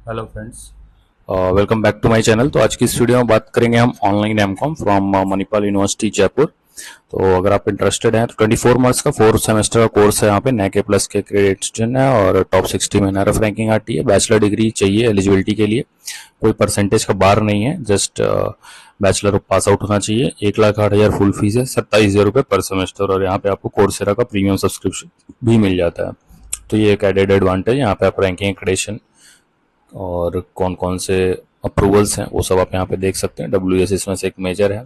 Hello friends, welcome back to my channel. तो आज की इस वीडियो में बात करेंगे हम online MCom from Manipal university Jaipur. तो अगर आप इंटरेस्टेड हैं तो 24 मंथ्स का 4 सेमेस्टर का कोर्स है। यहाँ पे NAC प्लस के क्रेडिट स्टूडेंट है और टॉप 60 में NRF रैंकिंग आती है। बैचलर डिग्री चाहिए एलिजिबिलिटी के लिए, कोई परसेंटेज का बार नहीं है, जस्ट बैचलर पास आउट होना चाहिए। 1,08,000 फुल फीस है, 27,000 रुपये पर सेमेस्टर। और यहाँ पे आपको कोर्सेरा का प्रीमियम सब्सक्रिप्शन भी मिल जाता है। तो ये एक एडेड एडवांटेज, यहाँ पे आप रैंकिंग एक्रेडिशन और कौन कौन से अप्रूवल्स हैं वो सब आप यहाँ पे देख सकते हैं। WS इसमें से एक मेजर है।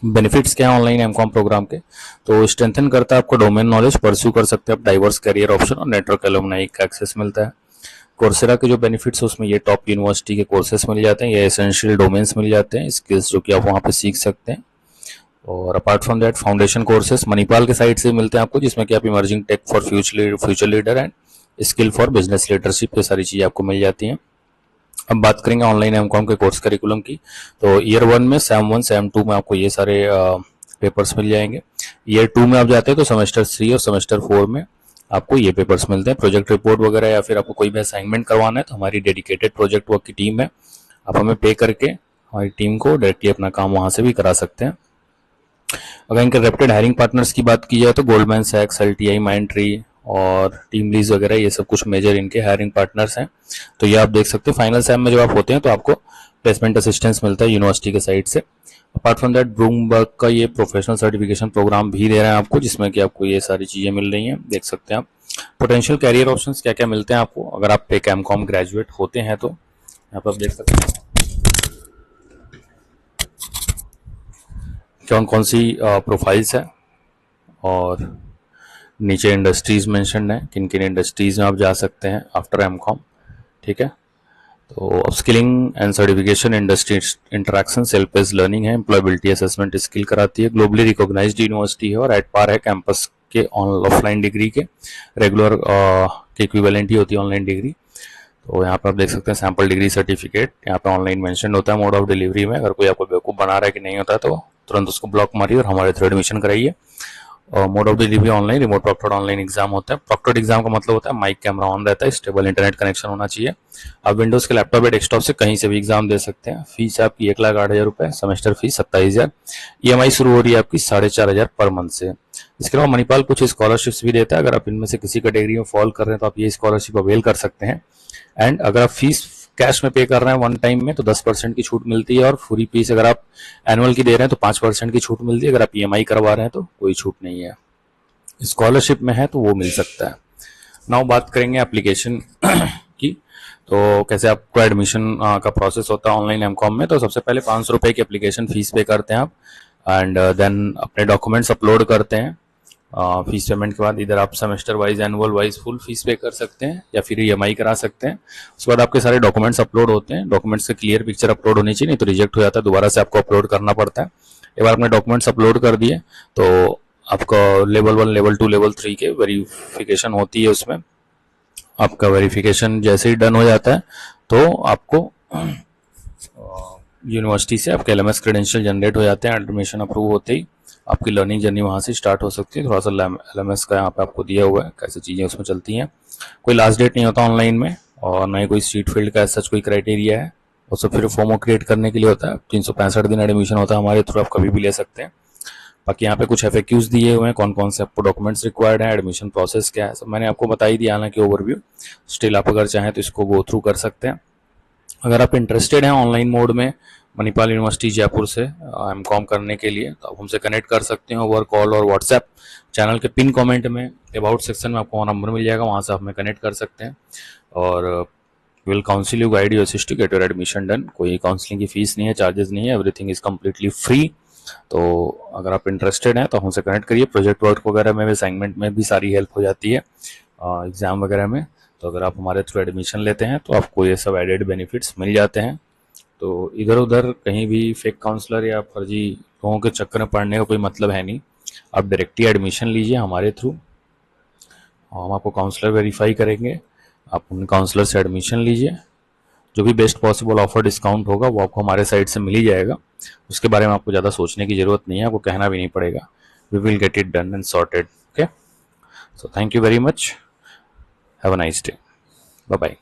बेनिफिट्स क्या है ऑनलाइन एमकॉम प्रोग्राम के, तो स्ट्रेंथन करता है आपको डोमेन नॉलेज, परस्यू कर सकते हैं आप डाइवर्स करियर ऑप्शन और नेटवर्क एलुमनाई का एक्सेस मिलता है। कोर्सेरा के जो बेनिफिट्स है उसमें ये टॉप यूनिवर्सिटी के कोर्सेस मिल जाते हैं, ये एसेंशियल डोमेन्स मिल जाते हैं, स्किल्स जो कि आप वहाँ पे सीख सकते हैं। और apart from that foundation courses Manipal के साइड से मिलते हैं आपको, जिसमें कि आप emerging tech for future leader and skill for business leadership, ये सारी चीज़ें आपको मिल जाती हैं। अब बात करेंगे ऑनलाइन एमकॉम के कोर्स करिकुलम की। तो ईयर 1 में सैम 1 सैम 2 में आपको ये सारे पेपर्स मिल जाएंगे। ईयर 2 में आप जाते हैं तो सेमेस्टर 3 और सेमेस्टर 4 में आपको ये पेपर्स मिलते हैं। प्रोजेक्ट रिपोर्ट वगैरह या फिर आपको कोई भी असाइनमेंट करवाना है तो हमारी डेडिकेटेड प्रोजेक्ट वर्क की टीम है, आप हमें पे करके हमारी टीम को डायरेक्टली अपना काम वहाँ से भी करा सकते हैं। अगर इनके रेप्टेड हायरिंग पार्टनर्स की बात की जाए तो गोल्डमैन सैक्स, LTI, माइंडट्री और टीम लीज वगैरह, ये सब कुछ मेजर इनके हायरिंग पार्टनर्स हैं। तो ये आप देख सकते हैं। फाइनल सैम में जब आप होते हैं तो आपको प्लेसमेंट असिस्टेंस मिलता है यूनिवर्सिटी के साइड से। अपार्ट फ्रॉम दैट ब्लूमबर्ग का ये प्रोफेशनल सर्टिफिकेशन प्रोग्राम भी दे रहे हैं आपको, जिसमें कि आपको ये सारी चीज़ें मिल रही हैं, देख सकते हैं आप। पोटेंशियल कैरियर ऑप्शंस क्या क्या मिलते हैं आपको अगर आप टेक एमकॉम ग्रेजुएट होते हैं, तो यहाँ पर आप देख सकते हैं कौन कौन सी प्रोफाइल्स है और नीचे इंडस्ट्रीज मेंशन्ड है, किन किन इंडस्ट्रीज में आप जा सकते हैं आफ्टर एमकॉम। ठीक है, तो upskilling and certification, industry interaction, self based learning है, एम्प्लॉयबिलिटी असेसमेंट स्किल कराती है, ग्लोबली रिकॉग्नाइज्ड यूनिवर्सिटी है और एट पार है कैंपस के ऑफलाइन डिग्री के, रेगुलर के इक्विवेलेंट ही होती है ऑनलाइन डिग्री। तो यहाँ पर आप देख सकते हैं सैम्पल डिग्री सर्टिफिकेट, यहाँ पे ऑनलाइन मेंशन होता है। मोड ऑफ डिलीवरी में अगर कोई आपको बेवकूफ़ बना रहा है कि नहीं होता है तो तुरंत उसको ब्लॉक मारिए और हमारे थ्रू एडमिशन कराइए। और mode of delivery online, remote proctored online exam होता है। प्रॉक्टर्ड एग्जाम का मतलब होता है माइक कैमरा ऑन रहता है, स्टेबल इंटरनेट कनेक्शन होना चाहिए। आप विंडोज के लैपटॉप या डेस्कटॉप से कहीं से भी एग्जाम दे सकते हैं। फीस आपकी 1,08,000 रुपये, सेमेस्टर फीस 27,000। EMI शुरू हो रही है आपकी 4,500 पर मंथ से। इसके अलावा मणिपाल कुछ स्कॉलरशिप्स भी देता है, अगर आप इनमें से किसी कैटेगरी में फॉल कर रहे हैं तो आप ये स्कॉलरशिप अवेल कर सकते हैं। एंड अगर आप फीस कैश में पे कर रहे हैं वन टाइम में तो 10% की छूट मिलती है, और पूरी फीस अगर आप एनुअल की दे रहे हैं तो 5% की छूट मिलती है। अगर आप EMI करवा रहे हैं तो कोई छूट नहीं है, स्कॉलरशिप में है तो वो मिल सकता है। नाउ बात करेंगे एप्लीकेशन की। तो कैसे आपको एडमिशन का प्रोसेस होता है ऑनलाइन एमकॉम में। तो सबसे पहले 500 रुपये की एप्लीकेशन फीस पे करते हैं आप, एंड देन अपने डॉक्यूमेंट्स अपलोड करते हैं। फीस पेमेंट के बाद इधर आप semester wise, annual wise full fees पे कर सकते हैं या फिर EMI करा सकते हैं। उसके बाद आपके सारे डॉक्यूमेंट्स अपलोड होते हैं। डॉक्यूमेंट्स से क्लियर पिक्चर अपलोड होनी चाहिए, नहीं तो रिजेक्ट हो जाता है, दोबारा से आपको अपलोड करना पड़ता है। एक बार अपने डॉक्यूमेंट्स अपलोड कर दिए तो आपका लेवल 1, लेवल 2, लेवल 3 के वेरिफिकेशन होती है। उसमें आपका वेरिफिकेशन जैसे ही डन हो जाता है तो आपको यूनिवर्सिटी से आपके LMS क्रेडेंशियल जनरेट हो जाते हैं। एडमिशन अप्रूव होते ही आपकी लर्निंग जर्नी वहाँ से स्टार्ट हो सकती है। थोड़ा सा LMS का यहाँ पे आपको दिया हुआ है कैसे चीज़ें उसमें चलती हैं। कोई लास्ट डेट नहीं होता ऑनलाइन में, और ना ही कोई सीट फील्ड का सच कोई क्राइटेरिया है। वो सब फिर फॉर्म क्रिएट करने के लिए होता है। 365 दिन एडमिशन होता है हमारे थ्रू, आप कभी भी ले सकते हैं। बाकी यहाँ पे कुछ FAQs दिए हुए हैं, कौन कौन से आपको डॉक्यूमेंट्स रिक्वायर्ड हैं, एडमिशन प्रोसेस क्या है, सब मैंने आपको बता ही दिया हालांकि ओवरव्यू। स्टिल आप अगर चाहें तो इसको गो थ्रू कर सकते हैं। अगर आप इंटरेस्टेड हैं ऑनलाइन मोड में मणिपाल यूनिवर्सिटी जयपुर से एमकॉम करने के लिए, तो आप हमसे कनेक्ट कर सकते हैं ओवर कॉल और व्हाट्सएप। चैनल के पिन कमेंट में अबाउट सेक्शन में आपको नंबर मिल जाएगा, वहाँ से आप हमें कनेक्ट कर सकते हैं। और will counsel you, guide you, assist to get your admission done. कोई काउंसलिंग की फीस नहीं है, चार्जेस नहीं है, एवरीथिंग इज कम्प्लीटली फ्री। तो अगर आप इंटरेस्टेड हैं तो हमसे कनेक्ट करिए। प्रोजेक्ट वर्क वगैरह में, असाइनमेंट में भी सारी हेल्प हो जाती है, एग्ज़ाम वगैरह में। तो अगर आप हमारे थ्रू एडमिशन लेते हैं तो आपको ये सब एडेड बेनिफिट्स मिल जाते हैं। तो इधर उधर कहीं भी फेक काउंसलर या फर्जी लोगों के चक्कर में पड़ने का कोई मतलब है नहीं। आप डायरेक्टली एडमिशन लीजिए हमारे थ्रू, हम आपको काउंसलर वेरीफाई करेंगे, आप उन काउंसलर से एडमिशन लीजिए। जो भी बेस्ट पॉसिबल ऑफर डिस्काउंट होगा वो आपको हमारे साइड से मिल ही जाएगा। उसके बारे में आपको ज़्यादा सोचने की ज़रूरत नहीं है, आपको कहना भी नहीं पड़ेगा। We will get it done and sorted. Okay, so thank you very much, have a nice day, bye bye.